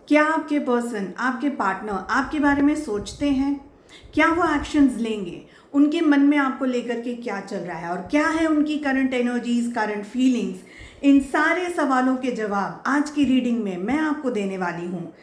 क्या आपके पर्सन, आपके पार्टनर आपके बारे में सोचते हैं? क्या वो एक्शंस लेंगे? उनके मन में आपको लेकर के क्या चल रहा है और क्या है उनकी करंट एनर्जीज, करंट फीलिंग्स? इन सारे सवालों के जवाब आज की रीडिंग में मैं आपको देने वाली हूँ।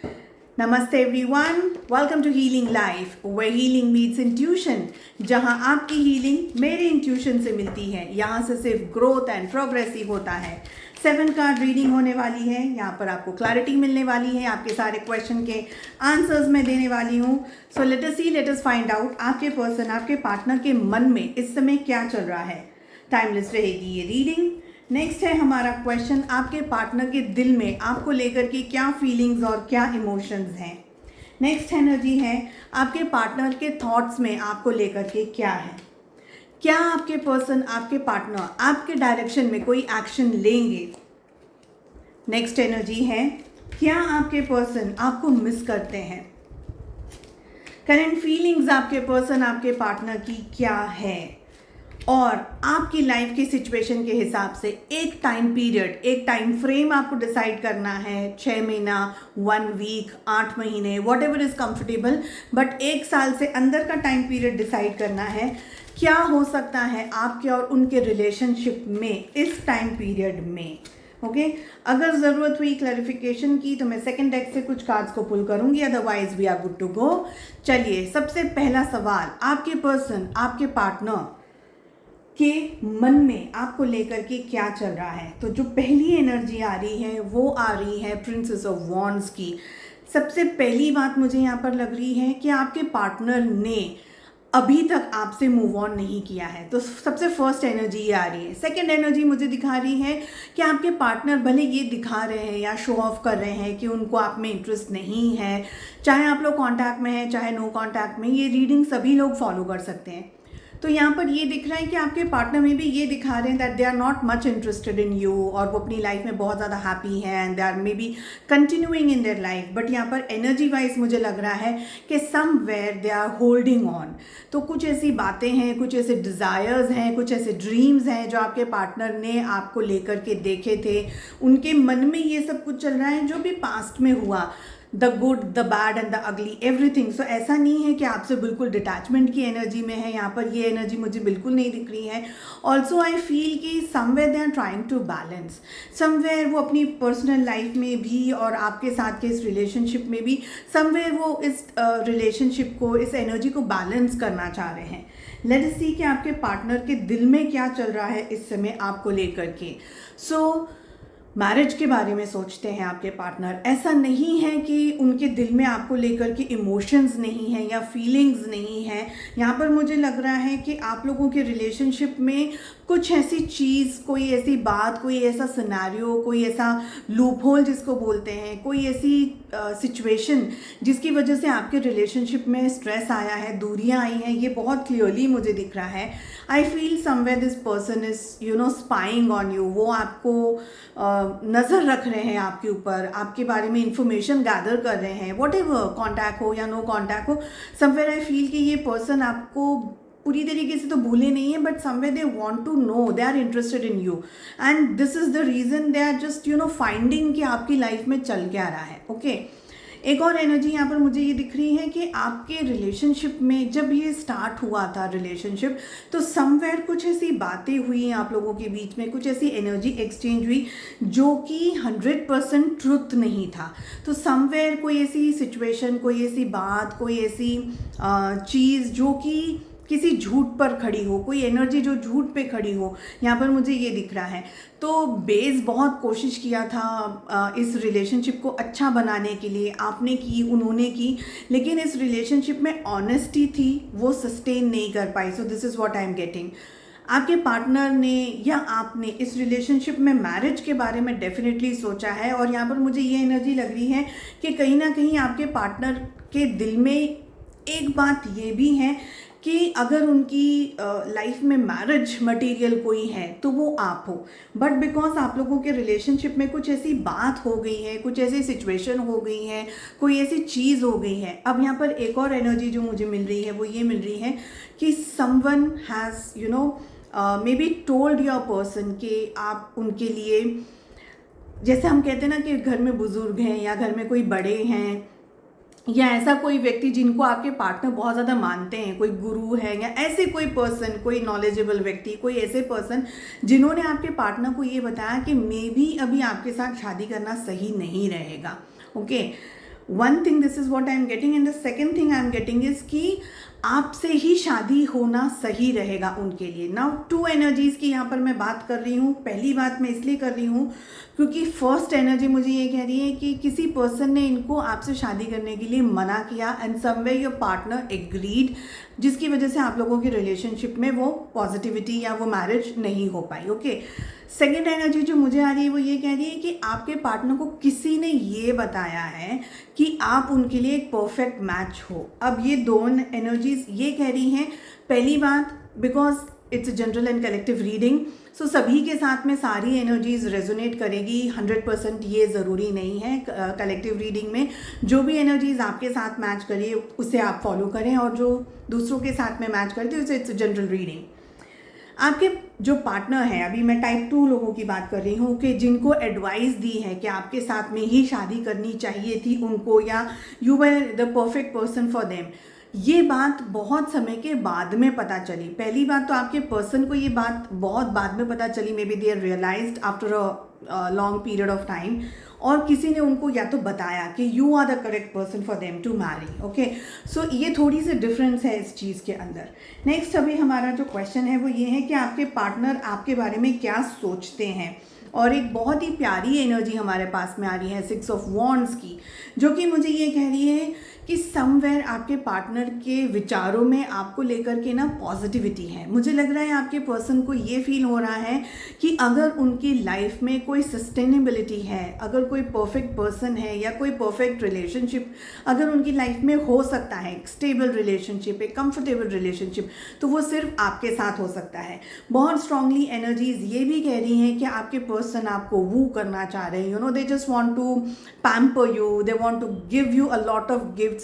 नमस्ते everyone, welcome to Healing Life, where healing meets intuition. जहाँ आपकी हीलिंग मेरे इंट्यूशन से मिलती है, यहाँ से सिर्फ ग्रोथ एंड प्रोग्रेसिव होता है। 7 कार्ड रीडिंग होने वाली है। यहाँ पर आपको क्लैरिटी मिलने वाली है, आपके सारे क्वेश्चन के आंसर्स मैं देने वाली हूँ। सो लेट अस सी, लेट अस फाइंड आउट आपके पर्सन, आपके पार्टनर के मन में इस समय क्या चल रहा है। टाइमलेस रहेगी ये रीडिंग। नेक्स्ट है हमारा क्वेश्चन, आपके पार्टनर के दिल में आपको लेकर के क्या फीलिंग्स और क्या इमोशंस हैं। नेक्स्ट एनर्जी है आपके पार्टनर के थॉट्स में आपको लेकर के क्या है। क्या आपके पर्सन, आपके पार्टनर आपके डायरेक्शन में कोई एक्शन लेंगे। नेक्स्ट एनर्जी है क्या आपके पर्सन आपको मिस करते हैं। करंट फीलिंग्स आपके पर्सन, आपके पार्टनर की क्या है और आपकी लाइफ की सिचुएशन के हिसाब से एक टाइम पीरियड, एक टाइम फ्रेम आपको डिसाइड करना है। 6 महीना, 1 वीक, 8 महीने, what ever is comfortable, but 1 साल से अंदर का टाइम पीरियड डिसाइड करना है। क्या हो सकता है आपके और उनके रिलेशनशिप में इस टाइम पीरियड में। ओके अगर ज़रूरत हुई क्लैरिफिकेशन की तो मैं सेकंड डेक से कुछ कार्ड्स को पुल करूंगी, otherwise we are good to go. चलिए, सबसे पहला सवाल, आपके पर्सन, आपके पार्टनर के मन में आपको लेकर के क्या चल रहा है। तो जो पहली एनर्जी आ रही है वो आ रही है प्रिंसेस ऑफ वॉन्ड्स की। सबसे पहली बात मुझे यहाँ पर लग रही है कि आपके पार्टनर ने अभी तक आपसे मूव ऑन नहीं किया है। तो सबसे फर्स्ट एनर्जी ये आ रही है। सेकंड एनर्जी मुझे दिखा रही है कि आपके पार्टनर भले ये दिखा रहे हैं या शो ऑफ कर रहे हैं कि उनको आप में इंटरेस्ट नहीं है, चाहे आप लोग कांटेक्ट में हैं चाहे नो कांटेक्ट में, ये रीडिंग सभी लोग फॉलो कर सकते हैं। तो यहाँ पर ये दिख रहा है कि आपके पार्टनर में भी ये दिखा रहे हैं that they are not much interested in you, और वो अपनी लाइफ में बहुत ज़्यादा हैप्पी हैं and they are may be continuing in their life. But यहाँ पर एनर्जी वाइज मुझे लग रहा है कि somewhere they are holding on. तो कुछ ऐसी बातें हैं, कुछ ऐसे डिज़ायर्स हैं, कुछ ऐसे ड्रीम्स हैं जो आपके पार्टनर ने आपको लेकर के देखे थे। उनके मन में ये सब कुछ चल रहा है जो भी पास्ट में हुआ, the good, the bad and the ugly, everything. So ऐसा नहीं है कि आपसे बिल्कुल डिटैचमेंट की एनर्जी में है। यहाँ पर ये एनर्जी मुझे बिल्कुल नहीं दिख रही है। ऑल्सो आई फील कि somewhere they are trying to balance, somewhere वो अपनी पर्सनल लाइफ में भी और आपके साथ के इस रिलेशनशिप में भी समवेयर वो इस रिलेशनशिप को, इस एनर्जी को बैलेंस करना चाह रहे हैं। लेट अस सी कि आपके पार्टनर के दिल में क्या चल रहा है इस समय आपको लेकर के। सो मैरिज के बारे में सोचते हैं आपके पार्टनर। ऐसा नहीं है कि उनके दिल में आपको लेकर के इमोशंस नहीं है या फीलिंग्स नहीं है। यहाँ पर मुझे लग रहा है कि आप लोगों के रिलेशनशिप में कुछ ऐसी चीज़, कोई ऐसी बात, कोई ऐसा सिनेरियो, कोई ऐसा लूप होल जिसको बोलते हैं, कोई ऐसी सिचुएशन जिसकी वजह से आपके रिलेशनशिप में स्ट्रेस आया है, दूरियां आई हैं। ये बहुत क्लियरली मुझे दिख रहा है। I feel somewhere this person is spying on you. वो आपको नज़र रख रहे हैं आपके ऊपर, आपके बारे में इंफॉर्मेशन गैदर कर रहे हैं, वॉट एवर, कॉन्टैक्ट हो या नो कॉन्टैक्ट हो। समवेयर आई फील कि ये पर्सन आपको पूरी तरीके से तो भूले नहीं है, but somewhere they want to know, they are interested in you and this is the reason they are just finding कि आपकी लाइफ में चल क्या रहा है। ओके एक और एनर्जी यहाँ पर मुझे ये दिख रही है कि आपके रिलेशनशिप में जब ये स्टार्ट हुआ था रिलेशनशिप, तो समवेयर कुछ ऐसी बातें हुई आप लोगों के बीच में, कुछ ऐसी एनर्जी एक्सचेंज हुई जो कि 100% ट्रुथ नहीं था। तो समवेयर कोई ऐसी सिचुएशन, कोई ऐसी बात, कोई ऐसी चीज़ जो कि किसी झूठ पर खड़ी हो, कोई एनर्जी जो झूठ पे खड़ी हो, यहाँ पर मुझे ये दिख रहा है। तो बेस बहुत कोशिश किया था इस रिलेशनशिप को अच्छा बनाने के लिए, आपने की, उन्होंने की, लेकिन इस रिलेशनशिप में ऑनेस्टी थी, वो सस्टेन नहीं कर पाई। So this is what I am getting. आपके पार्टनर ने या आपने इस रिलेशनशिप में मैरिज के बारे में डेफिनेटली सोचा है, और यहाँ पर मुझे ये एनर्जी लग रही है कि कहीं ना कहीं आपके पार्टनर के दिल में एक बात ये भी है कि अगर उनकी लाइफ में मैरिज मटेरियल कोई है तो वो आप हो, बट बिकॉज आप लोगों के रिलेशनशिप में कुछ ऐसी बात हो गई है, कुछ ऐसी सिचुएशन हो गई है, कोई ऐसी चीज़ हो गई है। अब यहाँ पर एक और एनर्जी जो मुझे मिल रही है वो ये मिल रही है कि someone has may be told your person कि आप उनके लिए जैसे हम कहते हैं ना कि घर में बुजुर्ग हैं या घर में कोई बड़े हैं या ऐसा कोई व्यक्ति जिनको आपके पार्टनर बहुत ज़्यादा मानते हैं, कोई गुरु है या ऐसे कोई पर्सन, कोई नॉलेजेबल व्यक्ति, कोई ऐसे पर्सन जिन्होंने आपके पार्टनर को ये बताया कि मे भी अभी आपके साथ शादी करना सही नहीं रहेगा। Okay, one thing this is what I am getting and the second thing I am getting is कि आपसे ही शादी होना सही रहेगा उनके लिए। नाउ टू एनर्जीज़ की यहाँ पर मैं बात कर रही हूँ। पहली बात मैं इसलिए कर रही हूँ क्योंकि फर्स्ट एनर्जी मुझे ये कह रही है कि किसी पर्सन ने इनको आपसे शादी करने के लिए मना किया and somewhere your partner agreed, जिसकी वजह से आप लोगों के रिलेशनशिप में वो पॉजिटिविटी या वो मैरिज नहीं हो पाई। ओके, सेकेंड एनर्जी जो मुझे आ रही है वो ये कह रही है कि आपके पार्टनर को किसी ने ये बताया है कि आप उनके लिए एक परफेक्ट मैच हो। अब ये दोनों एनर्जीज ये कह रही हैं, पहली बात because it's general and collective reading, so सभी के साथ में सारी एनर्जीज रेजोनेट करेगी 100%, ये ज़रूरी नहीं है। कलेक्टिव रीडिंग में जो भी एनर्जीज आपके साथ मैच करिए उसे आप फॉलो करें और जो दूसरों के साथ में मैच करते हैं उसे इट्स जनरल रीडिंग। आपके जो पार्टनर हैं, अभी मैं टाइप 2 लोगों की बात कर रही हूँ कि जिनको एडवाइस दी है कि आपके साथ में ही शादी करनी चाहिए थी उनको, या you were the perfect person for them, ये बात बहुत समय के बाद में पता चली। पहली बात तो आपके पर्सन को ये बात बहुत बाद में पता चली, may be they are realized after a long period of time, और किसी ने उनको या तो बताया कि you are the correct person for them to marry. Okay, so ये थोड़ी सी डिफरेंस है इस चीज़ के अंदर। नेक्स्ट अभी हमारा जो क्वेश्चन है वो ये है कि आपके पार्टनर आपके बारे में क्या सोचते हैं, और एक बहुत ही प्यारी एनर्जी हमारे पास में आ रही है 6 ऑफ वॉन्ड्स की, जो कि मुझे ये कह रही है कि समवेयर आपके पार्टनर के विचारों में आपको लेकर के ना पॉजिटिविटी है। मुझे लग रहा है आपके पर्सन को ये फील हो रहा है कि अगर उनकी लाइफ में कोई सस्टेनेबिलिटी है, अगर कोई परफेक्ट पर्सन है या कोई परफेक्ट रिलेशनशिप अगर उनकी लाइफ में हो सकता है, एक स्टेबल रिलेशनशिप, एक कंफर्टेबल रिलेशनशिप, तो वो सिर्फ आपके साथ हो सकता है। बहुत स्ट्रांगली एनर्जीज ये भी कह रही हैं कि आपके पर्सन आपको वू करना चाह रहे हैं, you know, they just want to pamper you, they want to give you a lot of gifts,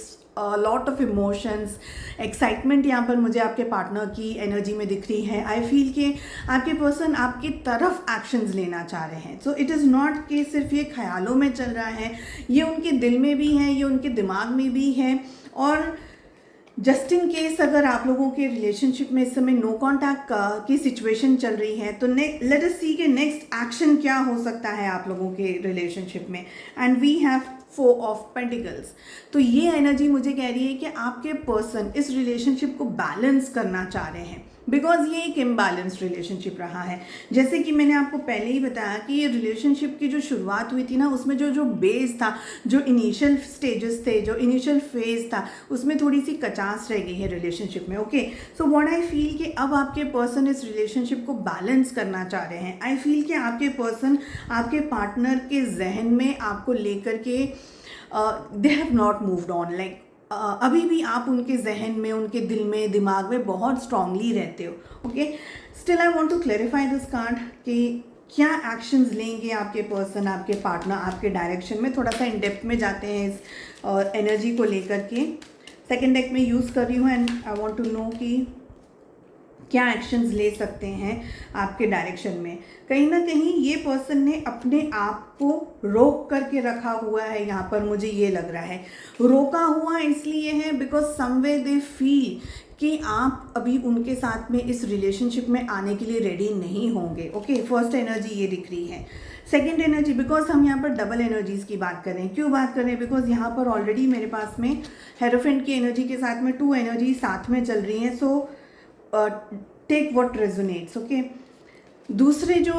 lot of emotions, excitement यहाँ पर मुझे आपके पार्टनर की एनर्जी में दिख रही है। आई फील कि आपके पर्सन आपकी तरफ एक्शंस लेना चाह रहे हैं। सो इट इज़ नॉट कि सिर्फ ये ख्यालों में चल रहा है, ये उनके दिल में भी है, ये उनके दिमाग में भी है। और जस्ट इन केस अगर आप लोगों के रिलेशनशिप में इस समय नो कॉन्टैक्ट की सिचुएशन चल रही है, तो लेट अस सी के नेक्स्ट एक्शन क्या हो सकता है आप लोगों के रिलेशनशिप में। And we have 4 of pentacles. तो ये एनर्जी मुझे कह रही है कि आपके पर्सन इस रिलेशनशिप को बैलेंस करना चाह रहे हैं, बिकॉज ये एक इम्बैलेंस्ड रिलेशनशिप रहा है। जैसे कि मैंने आपको पहले ही बताया कि ये रिलेशनशिप की जो शुरुआत हुई थी ना, उसमें जो बेस था, जो इनिशियल स्टेजेस थे, जो इनिशियल फेज था, उसमें थोड़ी सी कचास रह गई है रिलेशनशिप में। Okay, so what I feel कि अब आपके पर्सन इस रिलेशनशिप को बैलेंस करना चाह रहे हैं। आई फील कि आपके पर्सन आपके पार्टनर के जहन में आपको लेकर के they have not moved on, like अभी भी आप उनके जहन में, उनके दिल में, दिमाग में बहुत स्ट्रांगली रहते हो। Okay, still I want to clarify this card कि क्या एक्शंस लेंगे आपके पर्सन, आपके पार्टनर आपके डायरेक्शन में। थोड़ा सा इन डेप्थ में जाते हैं इस एनर्जी को लेकर के। सेकेंड डेक में यूज़ कर रही हूँ and I want to know कि क्या एक्शंस ले सकते हैं आपके डायरेक्शन में। कहीं ना कहीं ये पर्सन ने अपने आप को रोक करके रखा हुआ है, यहाँ पर मुझे ये लग रहा है। रोका हुआ इसलिए है बिकॉज समवे दे फील कि आप अभी उनके साथ में इस रिलेशनशिप में आने के लिए रेडी नहीं होंगे। ओके, फर्स्ट एनर्जी ये दिख रही है। सेकेंड एनर्जी, बिकॉज हम यहाँ पर डबल एनर्जीज़ की बात कर रहे हैं। क्यों बात कर रहे हैं? बिकॉज यहाँ पर ऑलरेडी मेरे पास में हेरोफेंट की एनर्जी के साथ में 2 एनर्जी साथ में चल रही हैं। So take what resonates. Okay, दूसरे जो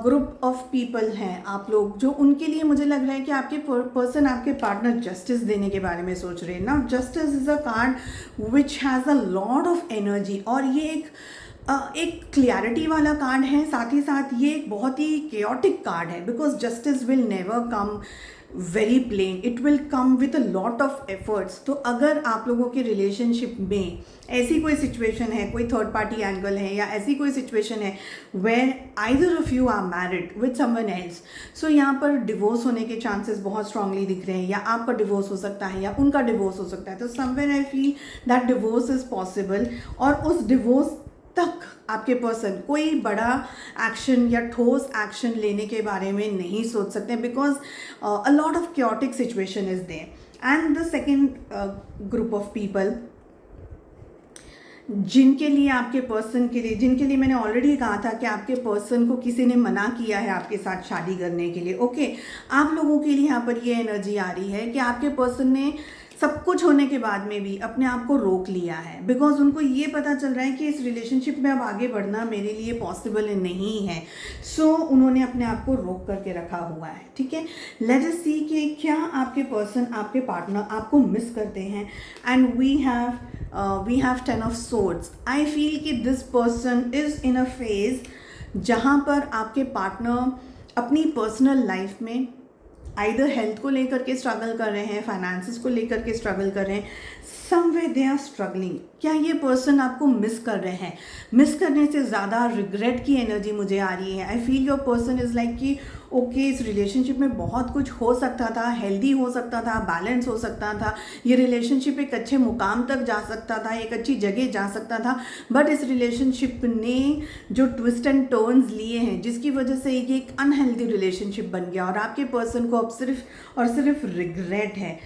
ग्रुप ऑफ पीपल हैं आप लोग, जो उनके लिए मुझे लग रहा है कि आपके पर्सन, आपके पार्टनर जस्टिस देने के बारे में सोच रहे हैं ना। Justice is a card which has a lot of energy, और ये एक क्लियरिटी वाला कार्ड है, साथ ही साथ ये एक बहुत ही केओटिक कार्ड है। Because justice will never come very plain, it will come with a lot of efforts. तो अगर आप लोगों के रिलेशनशिप में ऐसी कोई सिचुएशन है, कोई थर्ड पार्टी एंगल है, या ऐसी कोई सिचुएशन है where either of you are married with someone else, so यहाँ पर डिवोर्स होने के चांसेस बहुत स्ट्रांगली दिख रहे हैं, या आपका डिवोर्स हो सकता है या उनका डिवोर्स हो सकता है। तो somewhere I feel that divorce is possible, और उस डिवोर्स तक आपके पर्सन कोई बड़ा एक्शन या ठोस एक्शन लेने के बारे में नहीं सोच सकते, because a lot of chaotic situation is there. And the second group of people, जिनके लिए आपके पर्सन के लिए, जिनके लिए मैंने ऑलरेडी कहा था कि आपके पर्सन को किसी ने मना किया है आपके साथ शादी करने के लिए, ओके, आप लोगों के लिए यहाँ पर ये एनर्जी आ रही है कि आपके पर्सन ने सब कुछ होने के बाद में भी अपने आप को रोक लिया है, बिकॉज उनको ये पता चल रहा है कि इस रिलेशनशिप में अब आगे बढ़ना मेरे लिए पॉसिबल नहीं है। सो उन्होंने अपने आप को रोक करके रखा हुआ है, ठीक है। लेट अस सी कि क्या आपके पर्सन, आपके पार्टनर आपको मिस करते हैं। And we have 10 of swords. I feel कि this person is in a phase जहाँ पर आपके पार्टनर अपनी पर्सनल लाइफ में आइदर हेल्थ को लेकर के स्ट्रगल कर रहे हैं, फाइनेंसेस को लेकर के स्ट्रगल कर रहे हैं, समवेयर दे आर स्ट्रगलिंग। क्या ये पर्सन आपको मिस कर रहे हैं? मिस करने से ज़्यादा रिग्रेट की एनर्जी मुझे आ रही है। I feel your person is like कि ओके, इस रिलेशनशिप में बहुत कुछ हो सकता था, हेल्दी हो सकता था, बैलेंस हो सकता था, ये रिलेशनशिप एक अच्छे मुकाम तक जा सकता था, एक अच्छी जगह जा सकता था, बट इस रिलेशनशिप ने जो ट्विस्ट एंड टर्न्स लिए हैं जिसकी वजह से ये एक अनहेल्दी रिलेशनशिप बन गया और आपके पर्सन को अब सिर्फ और सिर्फ रिग्रेट है।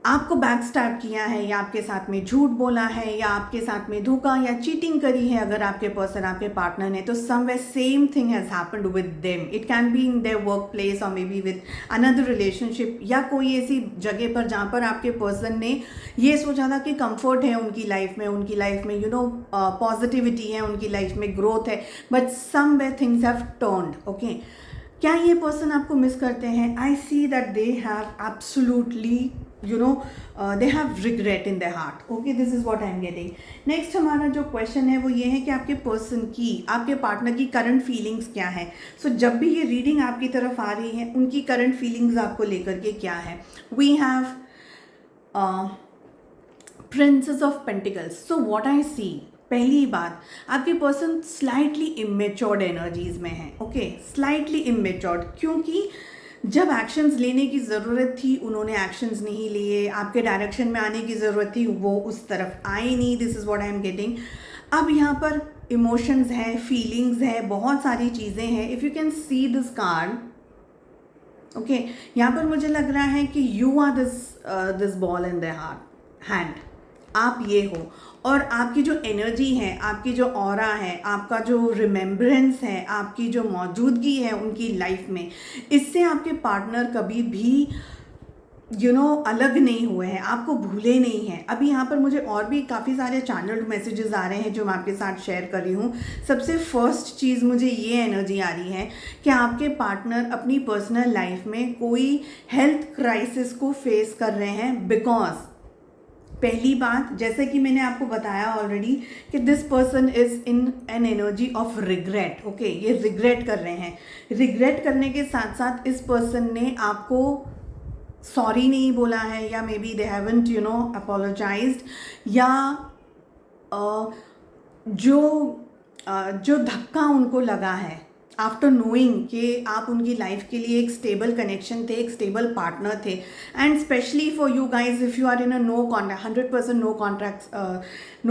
आपको बैक स्टैब किया है या आपके साथ में झूठ बोला है या आपके साथ में धोखा या चीटिंग करी है अगर आपके पर्सन, आपके पार्टनर ने, तो somewhere same thing has happened with them. It can be in their work place और may be with another relationship, या कोई ऐसी जगह पर जहाँ पर आपके पर्सन ने ये सोचा था कि कंफर्ट है उनकी लाइफ में यू नो पॉजिटिविटी है, उनकी लाइफ में ग्रोथ है, but somewhere things have turned, okay. क्या ये पर्सन आपको मिस करते हैं? I see that they have absolutely they have regret in their heart. Okay, this is what I am getting. Next हमारा जो क्वेश्चन है वो ये है कि आपके पर्सन की, आपके पार्टनर की करंट फीलिंग्स क्या है। सो जब भी ये रीडिंग आपकी तरफ आ रही है, उनकी करंट फीलिंग्स आपको लेकर के क्या है। We have princess of pentacles. So what I see, पहली बात, आपके पर्सन स्लाइटली इमेच्योर्ड एनर्जीज में है, ओके, स्लाइटली इमेच्योर्ड, क्योंकि जब एक्शंस लेने की ज़रूरत थी उन्होंने एक्शंस नहीं लिए, आपके डायरेक्शन में आने की ज़रूरत थी वो उस तरफ आए नहीं। This is what I am getting. अब यहाँ पर इमोशंस है, फीलिंग्स है, बहुत सारी चीज़ें हैं। If you can see this card, okay, यहाँ पर मुझे लग रहा है कि you are this ball in the hand, आप ये हो, और आपकी जो एनर्जी है, आपकी जो ऑरा है, आपका जो रिमेम्बरेंस है, आपकी जो मौजूदगी है उनकी लाइफ में, इससे आपके पार्टनर कभी भी अलग नहीं हुए हैं, आपको भूले नहीं हैं। अभी यहाँ पर मुझे और भी काफ़ी सारे चैनल्ड मैसेजेस आ रहे हैं जो मैं आपके साथ शेयर कर रही हूँ। सबसे फर्स्ट चीज़ मुझे ये एनर्जी आ रही है कि आपके पार्टनर अपनी पर्सनल लाइफ में कोई हेल्थ क्राइसिस को फेस कर रहे हैं, बिकॉज पहली बात, जैसे कि मैंने आपको बताया ऑलरेडी कि this person is in an energy of regret, okay, ये रिग्रेट कर रहे हैं। रिग्रेट करने के साथ साथ इस पर्सन ने आपको सॉरी नहीं बोला है, या may be they haven't apologised, या जो धक्का उनको लगा है आफ्टर नोइंग कि आप उनकी लाइफ के लिए एक स्टेबल कनेक्शन थे, एक स्टेबल पार्टनर थे। And specially for you guys, if you are in a 100% no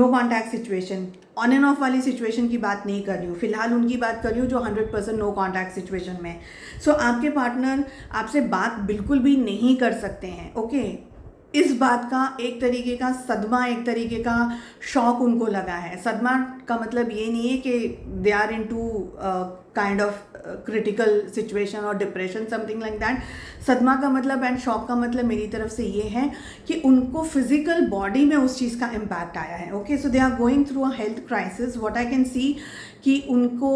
contact situation, on and off वाली सिचुएशन की बात नहीं कर रही हूँ, फिलहाल उनकी बात कर रही हूँ जो 100% नो कॉन्टैक्ट सिचुएशन में। सो आपके पार्टनर आपसे बात बिल्कुल भी नहीं कर सकते हैं, ओके। इस बात का एक तरीके का सदमा, एक तरीके का शॉक उनको लगा है। सदमा का मतलब ये नहीं है कि they are into kind of critical situation और डिप्रेशन, समथिंग लाइक दैट। सदमा का मतलब एंड शॉक का मतलब मेरी तरफ से ये है कि उनको फिजिकल बॉडी में उस चीज़ का इम्पैक्ट आया है, okay. So they are going through a health crisis. What I can see कि उनको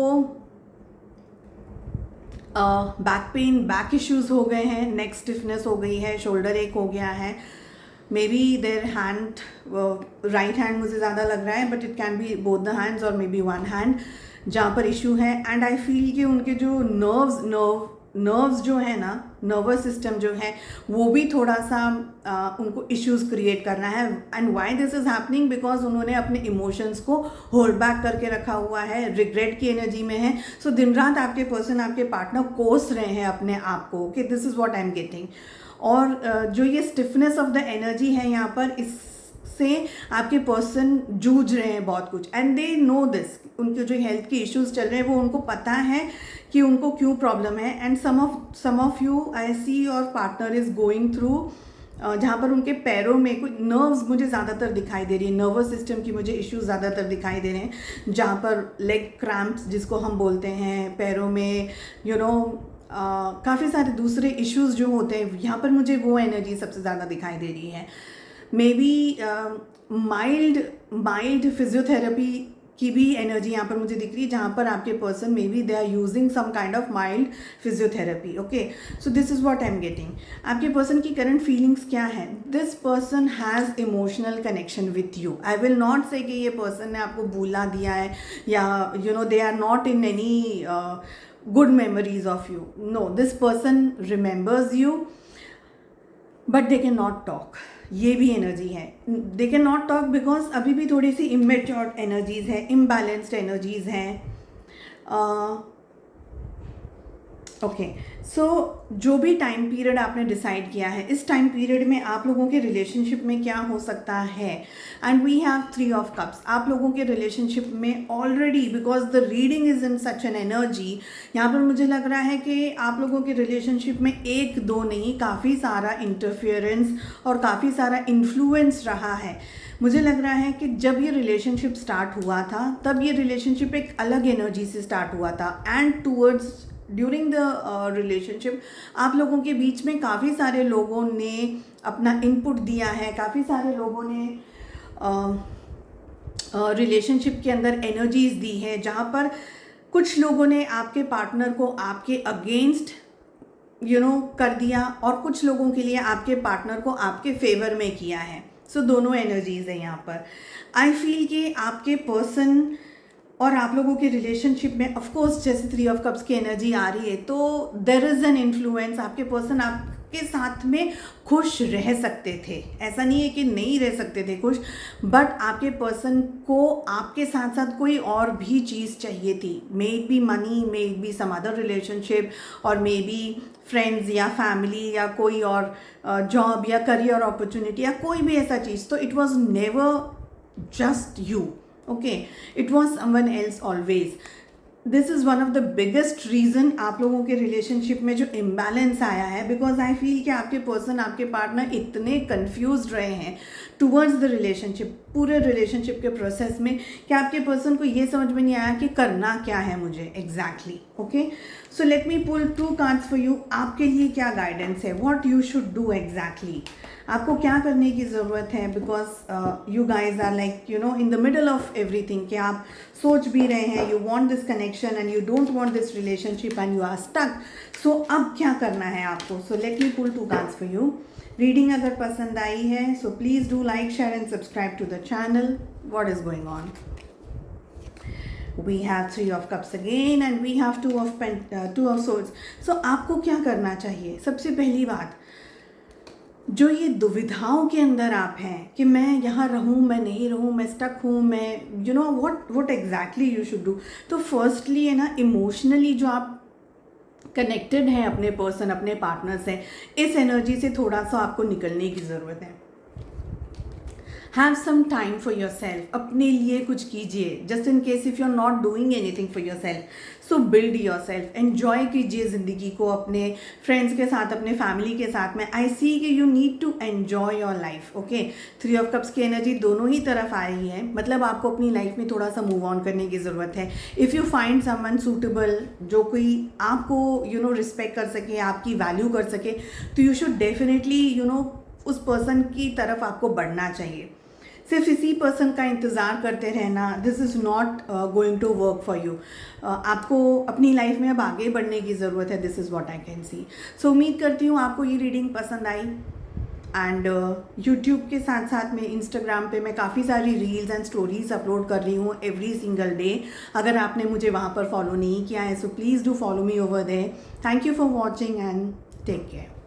बैक पेन, बैक इश्यूज़ हो गए हैं, नेक स्टिफनेस हो गई है, शोल्डर एक हो गया है, may be their hand, right hand मुझे ज़्यादा लग रहा है, but it can B both the hands और मे बी वन हैंड जहाँ पर इशू है। एंड आई फील कि उनके जो नर्व्स जो है ना, नर्वस सिस्टम जो है वो भी थोड़ा सा उनको इश्यूज़ क्रिएट करना है। And why this is happening, because उन्होंने अपने इमोशंस को होल्ड बैक करके रखा हुआ है, रिग्रेट की एनर्जी में है। सो दिन रात आपके पर्सन, आपके पार्टनर कोस रहे हैं अपने आप को, okay, this is what I am getting. और जो ये स्टिफनेस ऑफ द एनर्जी है यहाँ पर, इस से आपके पर्सन जूझ रहे हैं बहुत कुछ, एंड दे नो दिस। उनके जो हेल्थ के इश्यूज चल रहे हैं वो उनको पता है कि उनको क्यों प्रॉब्लम है। And some of you I see your partner is going through, जहाँ पर उनके पैरों में कुछ नर्व्स मुझे ज़्यादातर दिखाई दे रही है, नर्वस सिस्टम की मुझे इश्यूज ज़्यादातर दिखाई दे रहे हैं, जहाँ पर लेग क्रैम्प्स जिसको हम बोलते हैं, पैरों में काफ़ी सारे दूसरे इश्यूज जो होते हैं, यहाँ पर मुझे वो एनर्जी सबसे ज़्यादा दिखाई दे रही है। मे बी माइल्ड फिजियोथेरेपी की भी एनर्जी यहाँ पर मुझे दिख रही है, जहाँ पर आपके person may B they are using some kind of mild physiotherapy. Okay, so this is what I am getting. आपके पर्सन की करंट फीलिंग्स क्या है? This person has emotional connection with you. I will not say कि ये person ने आपको भूला दिया है या they are not in any good memories of you. No, this person remembers you, but they cannot talk. ये भी एनर्जी है। They cannot talk because अभी भी थोड़ी सी immature energies है, imbalanced energies हैं। ओके, सो जो भी टाइम पीरियड आपने डिसाइड किया है, इस टाइम पीरियड में आप लोगों के रिलेशनशिप में क्या हो सकता है? And we have 3 of cups. आप लोगों के रिलेशनशिप में already, because the reading is in such an energy, यहाँ पर मुझे लग रहा है कि आप लोगों के रिलेशनशिप में 1-2 नहीं, काफ़ी सारा इंटरफियरेंस और काफ़ी सारा इन्फ्लुएंस रहा है। मुझे लग रहा है कि जब ये रिलेशनशिप स्टार्ट हुआ था तब ये रिलेशनशिप एक अलग एनर्जी से स्टार्ट हुआ था, and towards during the relationship आप लोगों के बीच में काफ़ी सारे लोगों ने अपना इनपुट दिया है, काफ़ी सारे लोगों ने रिलेशनशिप के अंदर एनर्जीज दी है, जहाँ पर कुछ लोगों ने आपके पार्टनर को आपके अगेंस्ट कर दिया और कुछ लोगों के लिए आपके पार्टनर को आपके फेवर में किया है। सो दोनों एनर्जीज है यहाँ पर। आई फील कि आपके पर्सन और आप लोगों के रिलेशनशिप में ऑफ कोर्स जैसे 3 ऑफ कप्स की एनर्जी आ रही है तो देयर इज़ एन इन्फ्लुएंस। आपके पर्सन आपके साथ में खुश रह सकते थे, ऐसा नहीं है कि नहीं रह सकते थे खुश, बट आपके पर्सन को आपके साथ साथ कोई और भी चीज़ चाहिए थी। May it be money, may it be some other relationship, और मे बी फ्रेंड्स या फैमिली या कोई और जॉब या करियर अपॉर्चुनिटी या कोई भी ऐसा चीज़। तो it was never just you. Okay, it was someone else always. This is one of the biggest reason आप लोगों के रिलेशनशिप में जो imbalance आया है, because I feel कि आपके पर्सन, आपके पार्टनर इतने confused रहे हैं towards the relationship, पूरे रिलेशनशिप के प्रोसेस में, कि आपके पर्सन को ये समझ में नहीं आया कि करना क्या है मुझे exactly. Okay, so let me pull 2 cards for you. आपके लिए क्या गाइडेंस है? What you should do exactly? आपको क्या करने की ज़रूरत है? Because you guys are like in the middle of everything, कि आप सोच भी रहे हैं, you want this connection and you don't want this relationship and you are stuck. So अब क्या करना है आपको? So let me pull 2 cards for you. Reading अगर पसंद आई है so please do like, share and subscribe to the channel. What is going on? We have 3 of cups again and we have 2 of swords. So आपको क्या करना चाहिए? सबसे पहली बात, जो ये दुविधाओं के अंदर आप हैं कि मैं यहाँ रहूँ, मैं नहीं रहूँ, मैं स्टक हूँ, मैं what exactly you should do. तो फर्स्टली है ना, इमोशनली जो आप कनेक्टेड हैं अपने पर्सन, अपने पार्टनर से, इस एनर्जी से थोड़ा सा आपको निकलने की ज़रूरत है। Have some time for yourself, अपने लिए कुछ कीजिए। Just in case if you are not doing anything for yourself, so build yourself, enjoy कीजिए ज़िंदगी को अपने फ्रेंड्स के साथ, अपने फैमिली के साथ में। आई सी कि you need to enjoy your life. Okay, 3 of cups की एनर्जी दोनों ही तरफ आ रही है, मतलब आपको अपनी लाइफ में थोड़ा सा मूव ऑन करने की ज़रूरत है। If you find someone suitable, जो कोई आपको रिस्पेक्ट कर सके, आपकी वैल्यू कर सके, तो यू शुड डेफिनेटली उस पर्सन की तरफ आपको बढ़ना चाहिए। सिर्फ इसी पर्सन का इंतज़ार करते रहना, this is not going to work for you. आपको अपनी लाइफ में अब आगे बढ़ने की ज़रूरत है। This is what I can see. So उम्मीद करती हूँ आपको ये रीडिंग पसंद आई। एंड यूट्यूब के साथ साथ में इंस्टाग्राम पे मैं काफ़ी सारी रील्स एंड स्टोरीज अपलोड कर रही हूँ एवरी सिंगल डे। अगर आपने मुझे वहाँ पर फॉलो नहीं किया है so please do follow me over there. Thank you for watching and take care.